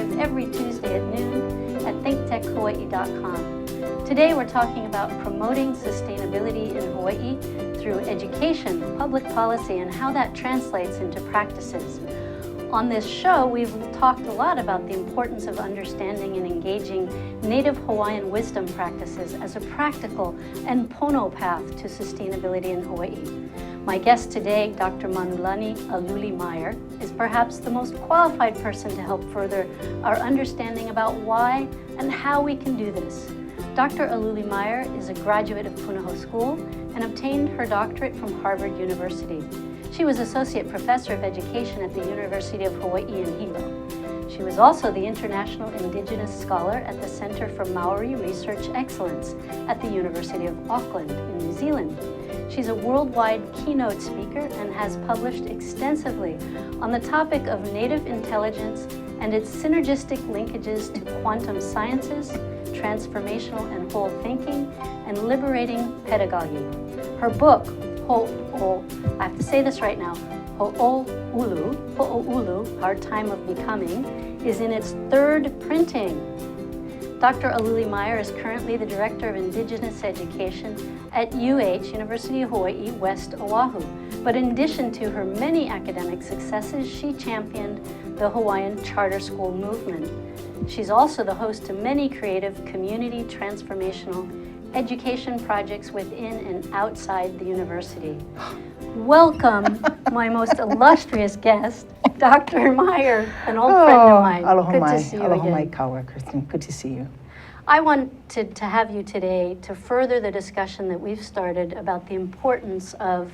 live every Tuesday at noon at thinktechhawaii.com. Today we're talking about promoting sustainability in Hawaii through education, public policy, and how that translates into practices. On this show, we've talked a lot about the importance of understanding and engaging Native Hawaiian wisdom practices as a practical and pono path to sustainability in Hawaii. My guest today, Dr. Manulani Aluli Meyer, is perhaps the most qualified person to help further our understanding about why and how we can do this. Dr. Aluli Meyer is a graduate of Punahou School and obtained her doctorate from Harvard University. She was Associate Professor of Education at the University of Hawaii in Hilo. She was also the International Indigenous Scholar at the Center for Maori Research Excellence at the University of Auckland in New Zealand. She's a worldwide keynote speaker and has published extensively on the topic of Native intelligence and its synergistic linkages to quantum sciences, transformational and whole thinking, and liberating pedagogy. Her book, I have to say this right now, Ho'oulu, Our Time of Becoming, is in its third printing. Dr. Aluli Meyer is currently the Director of Indigenous Education at University of Hawaii, West Oahu. But in addition to her many academic successes, she championed the Hawaiian charter school movement. She's also the host to many creative community transformational education projects within and outside the university. Welcome, my most illustrious guest, Dr. Meyer, an old friend of mine. Aloha Good mai. to see you Aloha mai again. kaua, Kirsten. Good to see you. I wanted to have you today to further the discussion that we've started about the importance of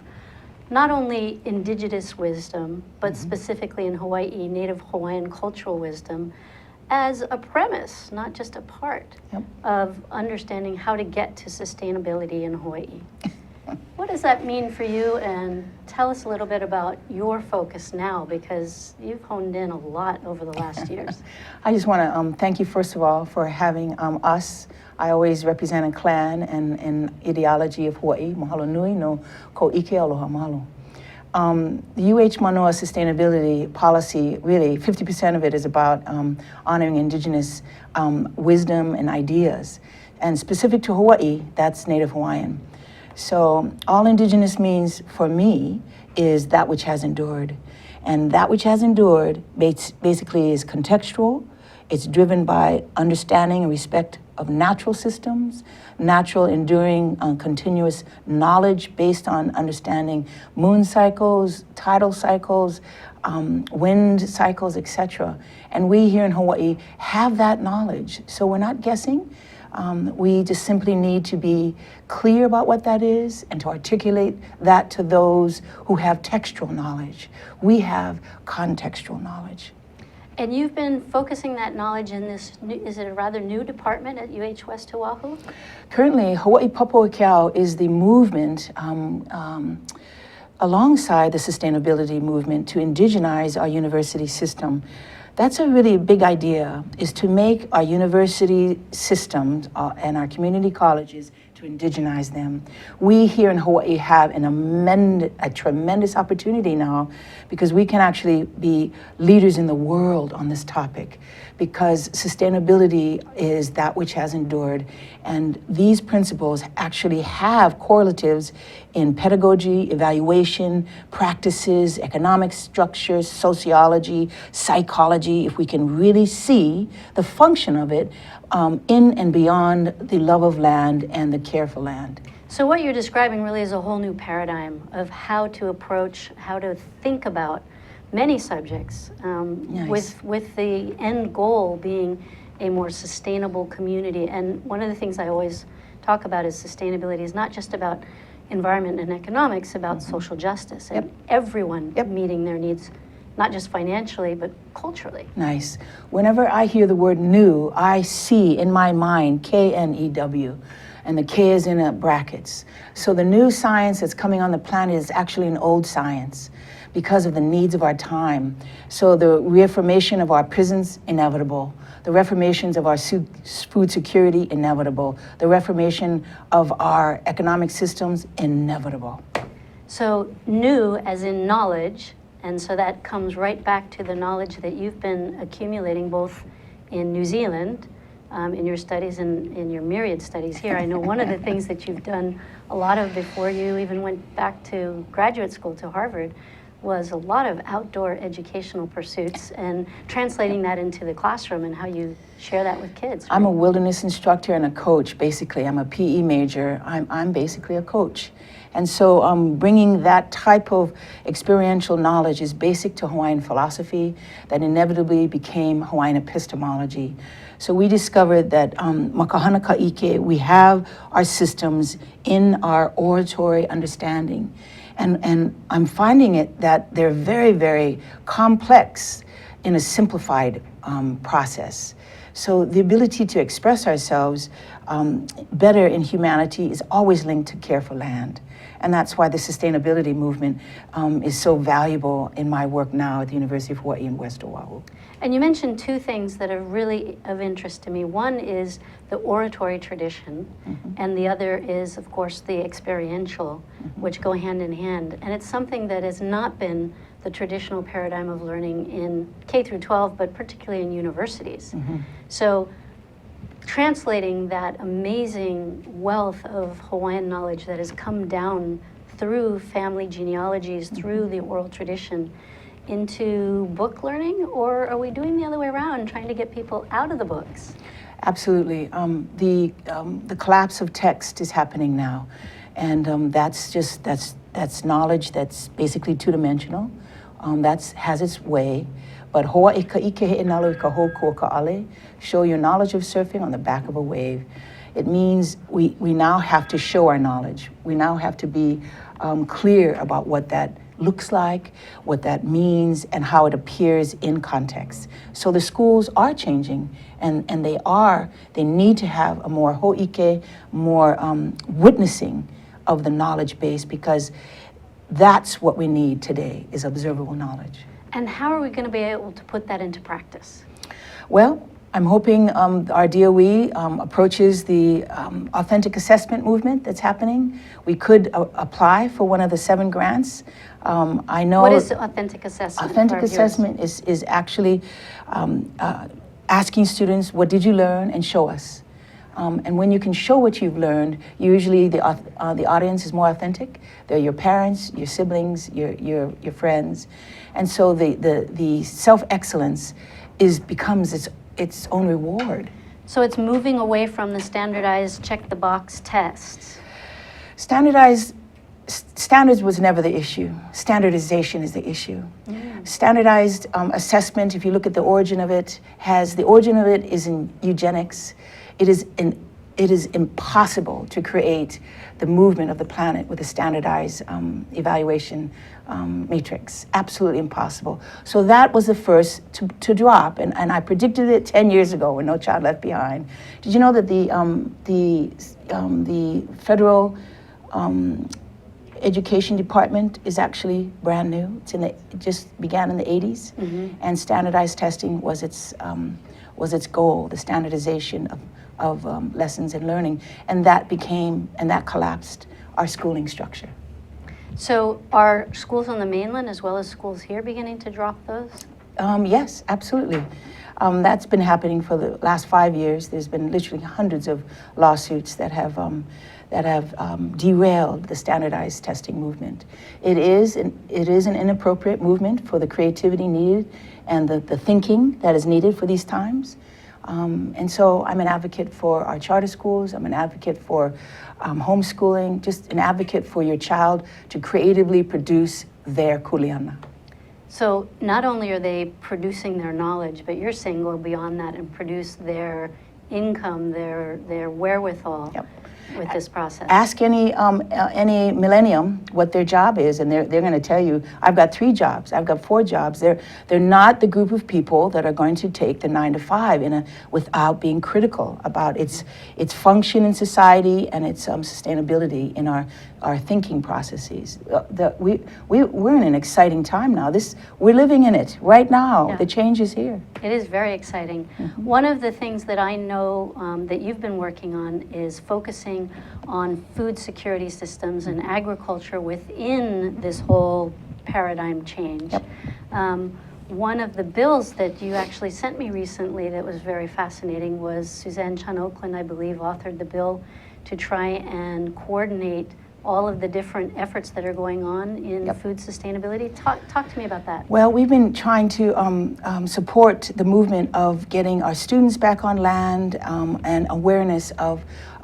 not only indigenous wisdom, but specifically in Hawaii, Native Hawaiian cultural wisdom, as a premise, not just a part of understanding how to get to sustainability in Hawaii. What does that mean for you? And tell us a little bit about your focus now, because you've honed in a lot over the last years. I just want to thank you, first of all, for having us. I always represent a clan and ideology of Hawaii. Mahalo nui no ko ike aloha mahalo. The UH Manoa sustainability policy, really 50% of it is about honoring indigenous wisdom and ideas. And specific to Hawaii, that's Native Hawaiian. So all indigenous means for me is that which has endured. And that which has endured basically is contextual. It's driven by understanding and respect of natural systems, natural, enduring, continuous knowledge based on understanding moon cycles, tidal cycles, wind cycles, etc. And we here in Hawaii have that knowledge. So we're not guessing. We just simply need to be clear about what that is and to articulate that to those who have textual knowledge. We have contextual knowledge. And you've been focusing that knowledge in this, is it a rather new department at UH West Oahu? Currently, Hawaii Papo'ikau is the movement alongside the sustainability movement to indigenize our university system. That's a really big idea, is to make our university systems and our community colleges to indigenize them. We here in Hawaii have a tremendous opportunity now, because we can actually be leaders in the world on this topic, because sustainability is that which has endured. And these principles actually have correlatives in pedagogy, evaluation, practices, economic structures, sociology, psychology, if we can really see the function of it in and beyond the love of land and the care for land. So what you're describing really is a whole new paradigm of how to approach, how to think about many subjects, with the end goal being a more sustainable community. And one of the things I always talk about is sustainability is not just about environment and economics, about social justice and everyone meeting their needs, not just financially, but culturally. Nice. Whenever I hear the word new, I see in my mind K-N-E-W, and the K is in brackets. So the new science that's coming on the planet is actually an old science because of the needs of our time. So the reaffirmation of our prisons, inevitable. The reformations of our food security, inevitable. The reformation of our economic systems, inevitable. So new as in knowledge, and so that comes right back to the knowledge that you've been accumulating both in New Zealand, in your studies and in your myriad studies here. I know one of the things that you've done a lot of before you even went back to graduate school to Harvard was a lot of outdoor educational pursuits and translating that into the classroom and how you share that with kids. Right? I'm a wilderness instructor and a coach, basically. I'm a PE major. I'm basically a coach. And so bringing that type of experiential knowledge is basic to Hawaiian philosophy that inevitably became Hawaiian epistemology. So we discovered that makahana ka'ike, we have our systems in our oratory understanding. And I'm finding it that they're very, very complex in a simplified process. So the ability to express ourselves better in humanity is always linked to care for land. And that's why the sustainability movement is so valuable in my work now at the University of Hawaii in West Oahu. And you mentioned two things that are really of interest to me. One is the oratory tradition, and the other is, of course, the experiential, which go hand in hand. And it's something that has not been the traditional paradigm of learning in K through 12, but particularly in universities. So translating that amazing wealth of Hawaiian knowledge that has come down through family genealogies, through the oral tradition, into book learning, or are we doing the other way around, trying to get people out of the books? Absolutely. The collapse of text is happening now, and that's knowledge that's basically two-dimensional. That has its way. But hoa e ka ike he nalo I ka hou kua ka ale, show your knowledge of surfing on the back of a wave. It means we now have to show our knowledge. We now have to be clear about what that looks like, what that means, and how it appears in context. So the schools are changing, and they need to have a more ho'ike, more witnessing of the knowledge base, because that's what we need today, is observable knowledge. And how are we going to be able to put that into practice? Well, I'm hoping our DOE approaches the authentic assessment movement that's happening. We could apply for one of the 7 grants. I know. What is authentic assessment? Authentic assessment is actually asking students, what did you learn, and show us. And when you can show what you've learned, usually the audience is more authentic. They're your parents, your siblings, your friends. And so the self-excellence becomes its own reward. So it's moving away from the standardized check-the-box tests. Standards was never the issue. Standardization is the issue. Standardized assessment, if you look at the origin of it, is in eugenics. It is impossible to create the movement of the planet with a standardized evaluation matrix. Absolutely impossible. So that was the first to drop, and I predicted it 10 years ago when No Child Left Behind. Did you know that the federal education department is actually brand new? It just began in the 80s, and standardized testing was its goal, the standardization of lessons and learning, and that collapsed our schooling structure. So are schools on the mainland as well as schools here beginning to drop those? Yes, absolutely. That's been happening for the last 5 years. There's been literally hundreds of lawsuits that have derailed the standardized testing movement. It is an inappropriate movement for the creativity needed and the thinking that is needed for these times. And so I'm an advocate for our charter schools. I'm an advocate for homeschooling, just an advocate for your child to creatively produce their kuleana. So not only are they producing their knowledge, but you're saying go beyond that and produce their income, their wherewithal. Yep. With this process. Ask any millennium what their job is, and they're going to tell you, I've got 3 jobs, I've got 4 jobs. They're not the group of people that are going to take the 9 to 5 without being critical about its function in society and its sustainability in our thinking processes. We're in an exciting time now. We're living in it right now. Yeah. The change is here. It is very exciting. One of the things that I know that you've been working on is focusing on food security systems and agriculture within this whole paradigm change. Yep. one of the bills that you actually sent me recently that was very fascinating was Suzanne Chun Oakland, I believe, authored the bill to try and coordinate all of the different efforts that are going on in food sustainability. Talk to me about that. Well, we've been trying to support the movement of getting our students back on land and awareness of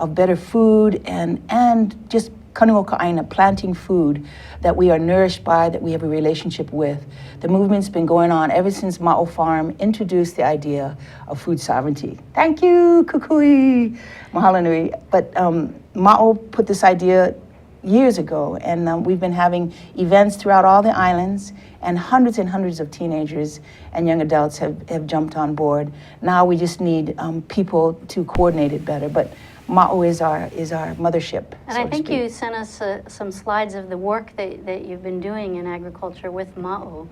better food and just kanuoka'aina, planting food that we are nourished by, that we have a relationship with. The movement's been going on ever since Ma'o Farm introduced the idea of food sovereignty. Thank you, kukui, mahalo nui. But Ma'o put this idea years ago, and we've been having events throughout all the islands, and hundreds of teenagers and young adults have jumped on board. Now we just need people to coordinate it better, but Ma'o is our mothership. And I think you sent us some slides of the work that you've been doing in agriculture with Ma'o.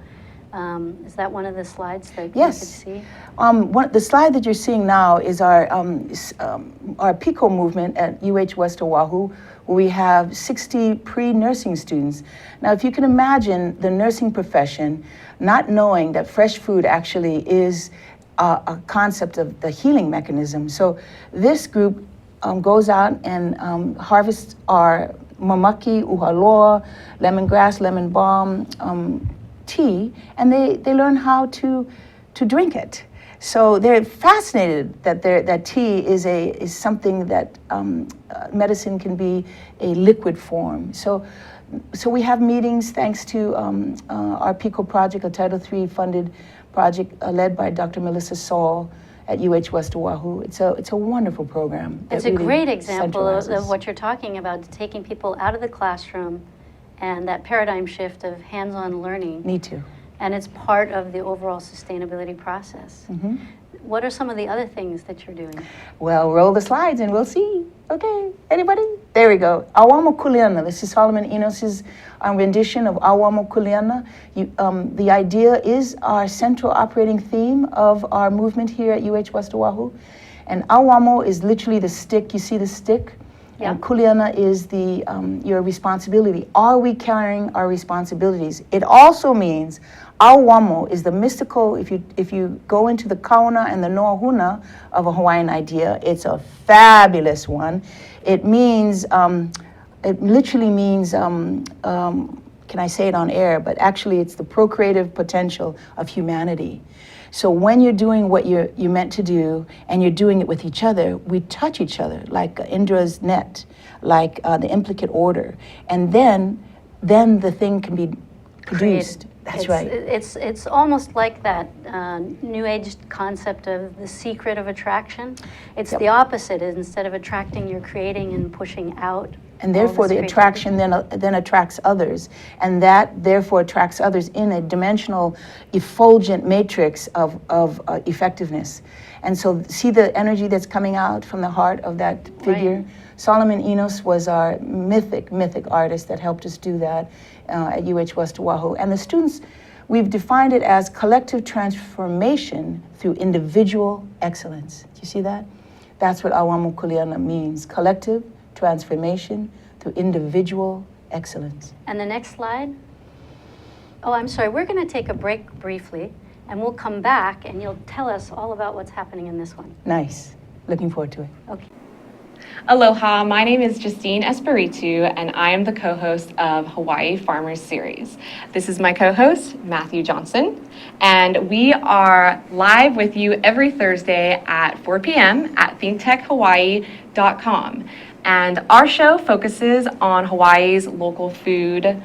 Is that one of the slides that you could see? The slide that you're seeing now is our PICO movement at UH West Oahu, where we have 60 pre-nursing students. Now, if you can imagine the nursing profession not knowing that fresh food actually is a concept of the healing mechanism. So this group goes out and harvests our mamaki, uhaloa, lemongrass, lemon balm, tea, and they learn how to drink it. So they're fascinated that tea is something that medicine can be a liquid form. So we have meetings thanks to our PICO project, a Title III funded project led by Dr. Melissa Saul at UH West Oahu. It's a wonderful program. It's a great example of what you're talking about, taking people out of the classroom and that paradigm shift of hands-on learning. Me too. And it's part of the overall sustainability process. Mm-hmm. What are some of the other things that you're doing? Well, roll the slides and we'll see. Okay, anybody? There we go. Awamo Kuleana. This is Solomon Enos's rendition of Awamo Kuleana. The idea is our central operating theme of our movement here at UH West Oahu. And Awamo is literally the stick. You see the stick? Yeah. And Kuleana is your responsibility. Are we carrying our responsibilities? It also means Awamo is the mystical, if you go into the kauna and the noahuna of a Hawaiian idea, it's a fabulous one. It means, it literally means, can I say it on air, but actually it's the procreative potential of humanity. So when you're doing what you're meant to do and you're doing it with each other, we touch each other like Indra's net, like the implicate order. And then the thing can be produced. That's right. It's almost like that New Age concept of the secret of attraction. It's the opposite. Instead of attracting, you're creating and pushing out. And therefore the attraction then attracts others. And that therefore attracts others in a dimensional, effulgent matrix of effectiveness. And so see the energy that's coming out from the heart of that figure? Right. Solomon Enos was our mythic artist that helped us do that at UH West Oahu. And the students, we've defined it as collective transformation through individual excellence. Do you see that? That's what Awamu Kuleana means, collective transformation through individual excellence. And the next slide? Oh, I'm sorry, we're going to take a break briefly, and we'll come back, and you'll tell us all about what's happening in this one. Nice. Looking forward to it. Okay. Aloha, my name is Justine Espiritu, and I am the co-host of Hawaii Farmers Series. This is my co-host, Matthew Johnson, and we are live with you every Thursday at 4 p.m. at thinktechhawaii.com. And our show focuses on Hawaii's local food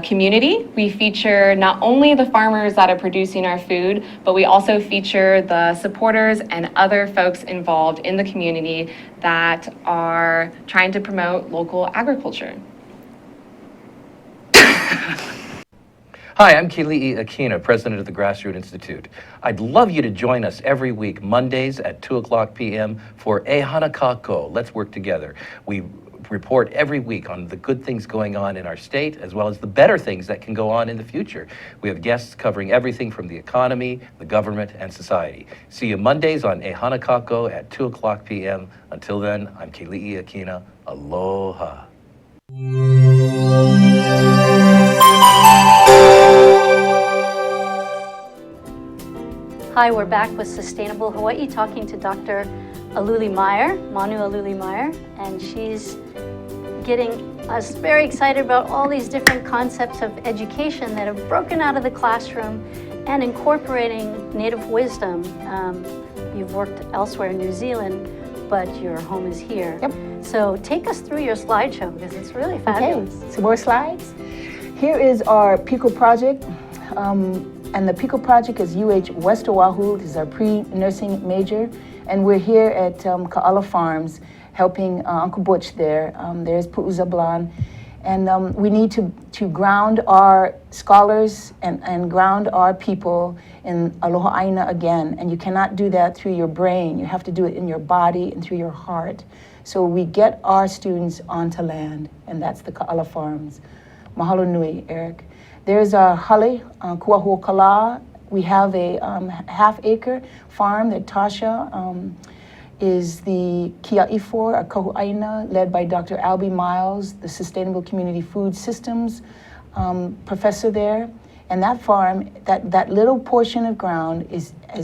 community. We feature not only the farmers that are producing our food, but we also feature the supporters and other folks involved in the community that are trying to promote local agriculture. Hi, I'm Kili'i Akina, president of the Grassroots Institute. I'd love you to join us every week, Mondays at 2 o'clock p.m. for E Hanakako. Let's work together. We report every week on the good things going on in our state, as well as the better things that can go on in the future. We have guests covering everything from the economy, the government, and society. See you Mondays on E Hanakako at 2 o'clock p.m. Until then, I'm Kili'i Akina. Aloha. Hi, we're back with Sustainable Hawaii talking to Dr. Aluli Meyer, Manu Aluli Meyer, and she's getting us very excited about all these different concepts of education that have broken out of the classroom and incorporating Native wisdom. You've worked elsewhere in New Zealand, but your home is here. Yep. So take us through your slideshow because it's really fabulous. Okay, some more slides. Here is our PICO project. And the PICO project is UH West Oahu. This is our pre-nursing major. And we're here at Ka'ala Farms helping Uncle Butch there. There's Pu'uzablan. And we need to ground our scholars and ground our people in Aloha Aina again. And you cannot do that through your brain. You have to do it in your body and through your heart. So we get our students onto land, and that's the Ka'ala Farms. Mahalo nui, Eric. There's our hale, Kuahuokala. We have a half-acre farm that Tasha is the Kia'i for, a Kahu'aina, led by Dr. Albie Miles, the Sustainable Community Food Systems professor there. And that farm, that little portion of ground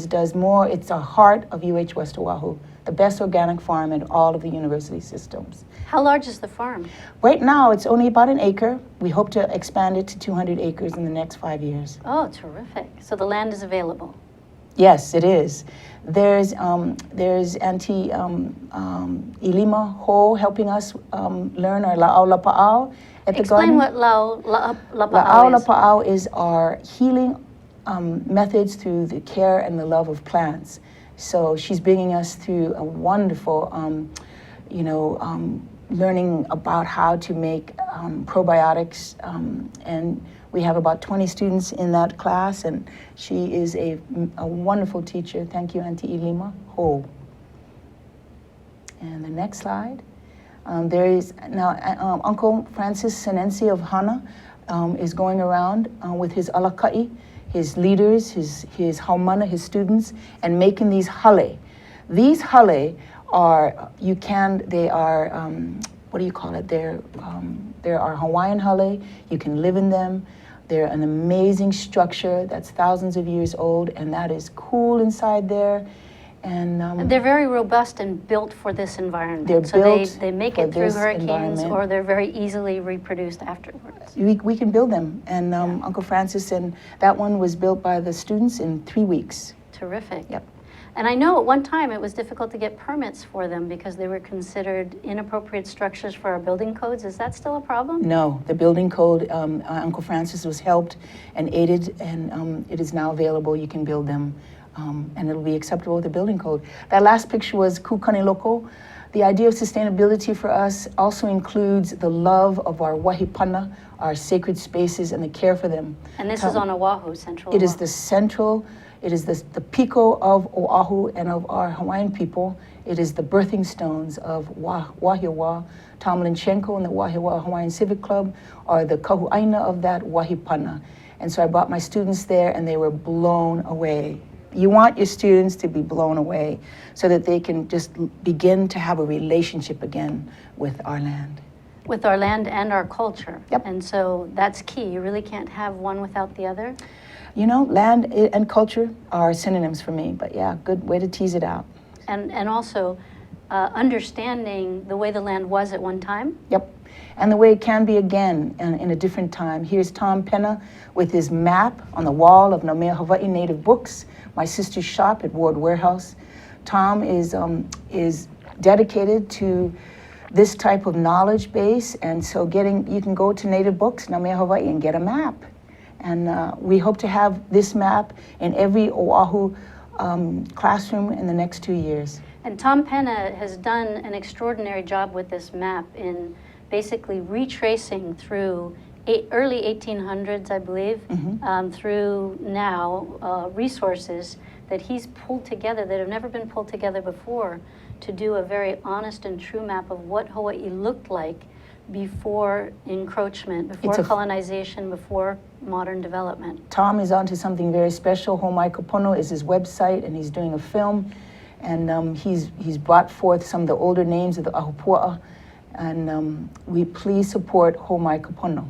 does more. It's a heart of UH West Oahu, the best organic farm in all of the university systems. How large is the farm? Right now, it's only about an acre. We hope to expand it to 200 acres in the next 5 years. Oh, terrific. So the land is available. Yes, it is. There's Auntie Ilima Ho helping us learn our La'au Lapa'au at the garden. Explain what La'au La'au is. Lapa'au is our healing methods through the care and the love of plants. So she's bringing us through a wonderful, learning about how to make probiotics, and we have about 20 students in that class, and she is a wonderful teacher. Thank you, Auntie Ilima Ho. And the next slide. There is now Uncle Francis Senensi of Hana is going around with his alaka'i, his leaders, his haumana, his students, and making these hale. These hale are, what do you call it? There are Hawaiian hale. You can live in them. They're an amazing structure that's thousands of years old, and that is cool inside there. And they're very robust and built for this environment. They're so built they make for it through this hurricanes, environment. or they're very easily reproduced afterwards. we can build them. And Uncle Francis, and that one was built by the students in 3 weeks. Terrific. Yep. And I know at one time it was difficult to get permits for them because they were considered inappropriate structures for our building codes. Is that still a problem? No, the building code, Uncle Francis was helped and aided, and it is now available. You can build them, and it'll be acceptable with the building code. That last picture was Kukani Loko. The idea of sustainability for us also includes the love of our wahipana, our sacred spaces, and the care for them. And this is on Oahu, Central It Oahu. is the central, it is the piko of Oahu and of our Hawaiian people. It is the birthing stones of Wahiawa. Tamalinchenko and the Wahiawa Hawaiian Civic Club are the kahu'aina of that wahipana. And so I brought my students there, and they were blown away. You want your students to be blown away so that they can just begin to have a relationship again with our land. With our land and our culture. Yep. And so that's key. You really can't have one without the other. You know, land and culture are synonyms for me, but yeah, good way to tease it out. And also understanding the way the land was at one time. Yep, and the way it can be again in a different time. Here's Tom Penna with his map on the wall of Namea Hawaii Native Books, my sister's shop at Ward Warehouse. Tom is dedicated to this type of knowledge base, and so you can go to Native Books, Namea Hawaii, and get a map. And we hope to have this map in every Oahu classroom in the next 2 years. And Tom Penna has done an extraordinary job with this map in basically retracing through early 1800s, I believe, through now resources that he's pulled together that have never been pulled together before to do a very honest and true map of what Hawaii looked like before encroachment, before colonization, before modern development. Tom is onto something very special. Homai Kapono is his website, and he's doing a film, and he's brought forth some of the older names of the Ahupua'a, and we please support Homai Kapono.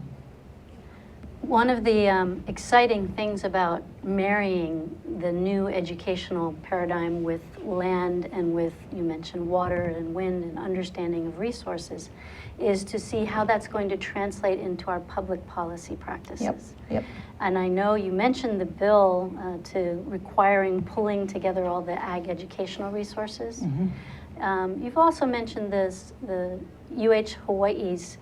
One of the exciting things about marrying the new educational paradigm with land and with, you mentioned water and wind and understanding of resources, is to see how that's going to translate into our public policy practices. Yep. And I know you mentioned the bill to requiring pulling together all the ag educational resources. You've also mentioned the UH Hawaii's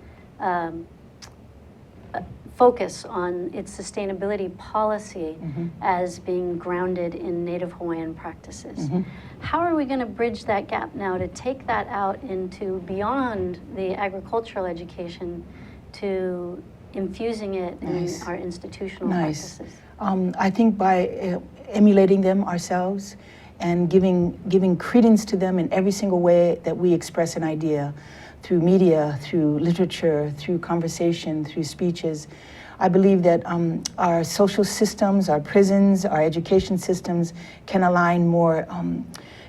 focus on its sustainability policy as being grounded in Native Hawaiian practices. How are we going to bridge that gap now to take that out into beyond the agricultural education to infusing it in our institutional practices? I think by emulating them ourselves and giving credence to them in every single way that we express an idea, through media, through literature, through conversation, through speeches. I believe that our social systems, our prisons, our education systems can align more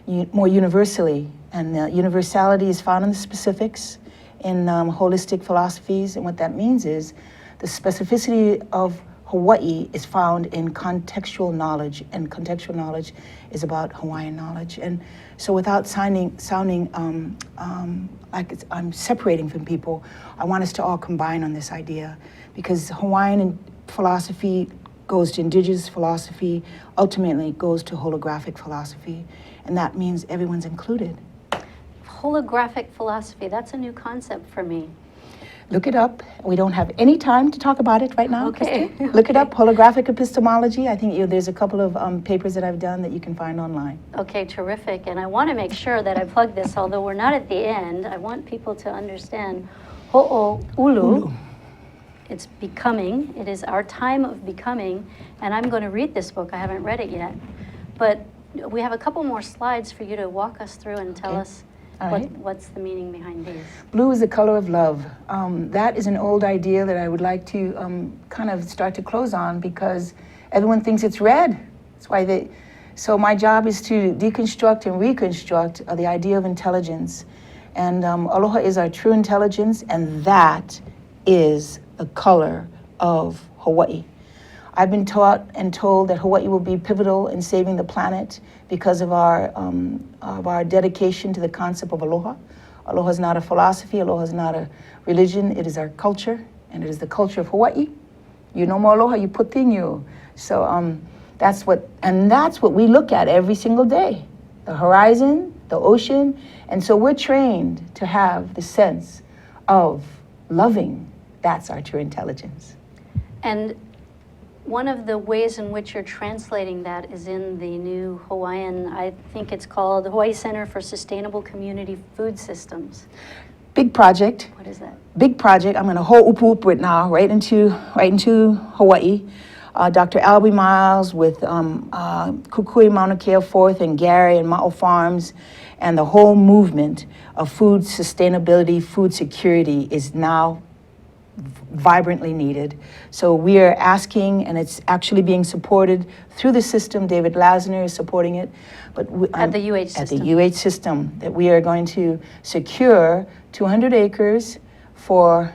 universally. And universality is found in the specifics in holistic philosophies. And what that means is the specificity of Hawaii is found in contextual knowledge, and contextual knowledge is about Hawaiian knowledge. And so without sounding like I'm separating from people, I want us to all combine on this idea, because Hawaiian philosophy goes to indigenous philosophy, ultimately goes to holographic philosophy, and that means everyone's included. Holographic philosophy, that's a new concept for me. Look it up. We don't have any time to talk about it right now. Okay. Look it up, holographic epistemology. I think there's a couple of papers that I've done that you can find online. Okay, terrific. And I want to make sure that I plug this, although we're not at the end. I want people to understand Ho'oulu. It's becoming. It is our time of becoming. And I'm going to read this book. I haven't read it yet. But we have a couple more slides for you to walk us through and tell us what's the meaning behind these. Blue is the color of love. That is an old idea that I would like to kind of start to close on, because everyone thinks it's red. That's why so my job is to deconstruct and reconstruct the idea of intelligence. And aloha is our true intelligence, and that is the color of Hawaii. I've been taught and told that Hawaii will be pivotal in saving the planet because of our dedication to the concept of aloha. Aloha is not a philosophy, aloha is not a religion, it is our culture, and it is the culture of Hawaii. You know mo aloha, you put in you. So that's what we look at every single day. The horizon, the ocean, and so we're trained to have the sense of loving. That's our true intelligence. And one of the ways in which you're translating that is in the new Hawaiian, I think it's called the Hawaii Center for Sustainable Community Food Systems. Big project. What is that? Big project. I'm going to ho'upu it now, right into Hawaii. Dr. Albie Miles with Kukui Mauna Kea IV and Gary and Ma'o Farms, and the whole movement of food sustainability, food security is now vibrantly needed. So we are asking, and it's actually being supported through the system. David Lasner is supporting it, but at the UH system. At the UH system, that we are going to secure 200 acres for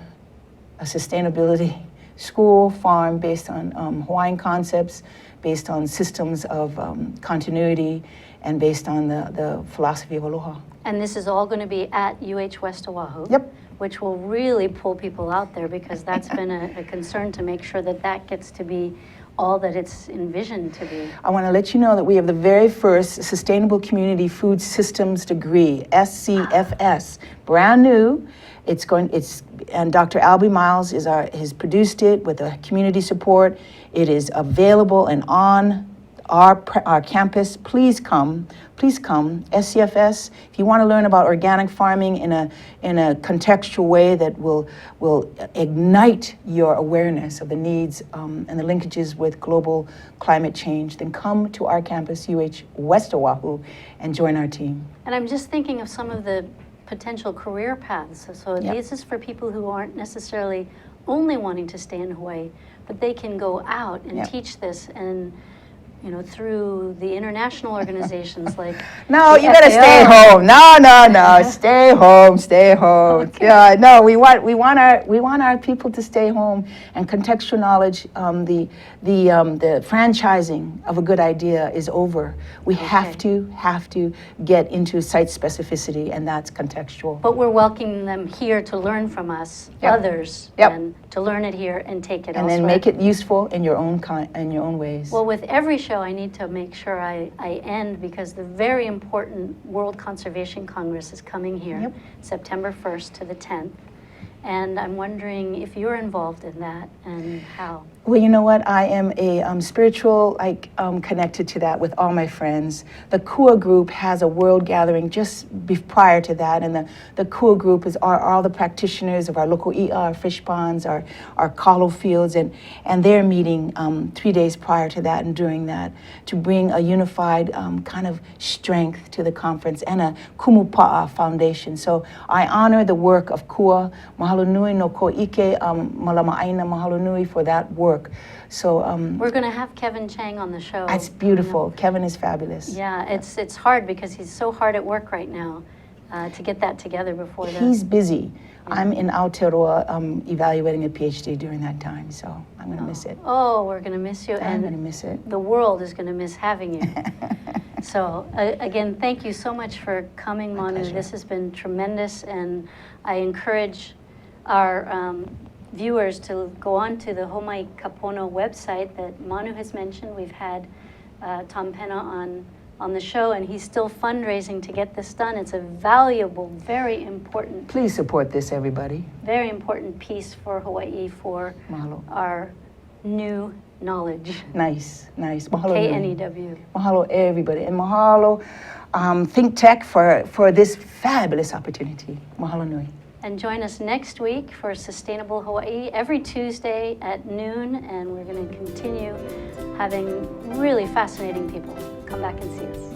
a sustainability school farm based on Hawaiian concepts, based on systems of continuity, and based on the philosophy of aloha. And this is all going to be at UH West Oahu. Yep. Which will really pull people out there, because that's been a concern to make sure that that gets to be all that it's envisioned to be. I want to let you know that we have the very first Sustainable Community Food Systems degree, SCFS, brand new. And Dr. Albie Miles has produced it with the community support. It is available and on our campus. Please come. SCFS, if you want to learn about organic farming in a contextual way that will ignite your awareness of the needs and the linkages with global climate change, then come to our campus, UH West Oahu, and join our team. And I'm just thinking of some of the potential career paths. So this is for people who aren't necessarily only wanting to stay in Hawaii, but they can go out and teach this and you know, through the international organizations like No, the you better FAO. stay home. No, stay home, stay home. Okay. Yeah, no, we want our people to stay home and contextual knowledge. The franchising of a good idea is over. We have to get into site specificity, and that's contextual. But we're welcoming them here to learn from us, Yep. others, Yep. and to learn it here and take it And elsewhere. then make it useful in your own ways. Well, with every show, I need to make sure I end because the very important World Conservation Congress is coming here, Yep. September 1st to the 10th. And I'm wondering if you're involved in that and how. Well, you know what? I am a spiritual, connected to that with all my friends. The KUA group has a world gathering just prior to that, and the KUA group are all the practitioners of our local ER, fish ponds, our kalo fields, and they're meeting 3 days prior to that and during that to bring a unified kind of strength to the conference and a Kumupa'a foundation. So I honor the work of KUA. Mahalo nui no ko ike, malama'aina mahalo nui for that work. So We're going to have Kevin Chang on the show. it's beautiful. Kevin is fabulous. Yeah, it's hard because he's so hard at work right now to get that together before the... He's busy. I'm in Aotearoa evaluating a PhD during that time, so I'm going to miss it. Oh, we're going to miss you. I'm and going to miss it. The world is going to miss having you. So again, thank you so much for coming, Manu. pleasure. This has been tremendous, and I encourage our viewers to go on to the Homai Kapono website that Manu has mentioned. We've had Tom Penna on the show, and he's still fundraising to get this done. It's a valuable, very important, Please support this, everybody. very important piece for Hawaii for Mahalo. our new knowledge. Nice. Mahalo. nui. KNEW. Mahalo, everybody. And mahalo, Think Tech for this fabulous opportunity. Mahalo nui. And join us next week for Sustainable Hawaii every Tuesday at noon, and we're going to continue having really fascinating people come back and see us.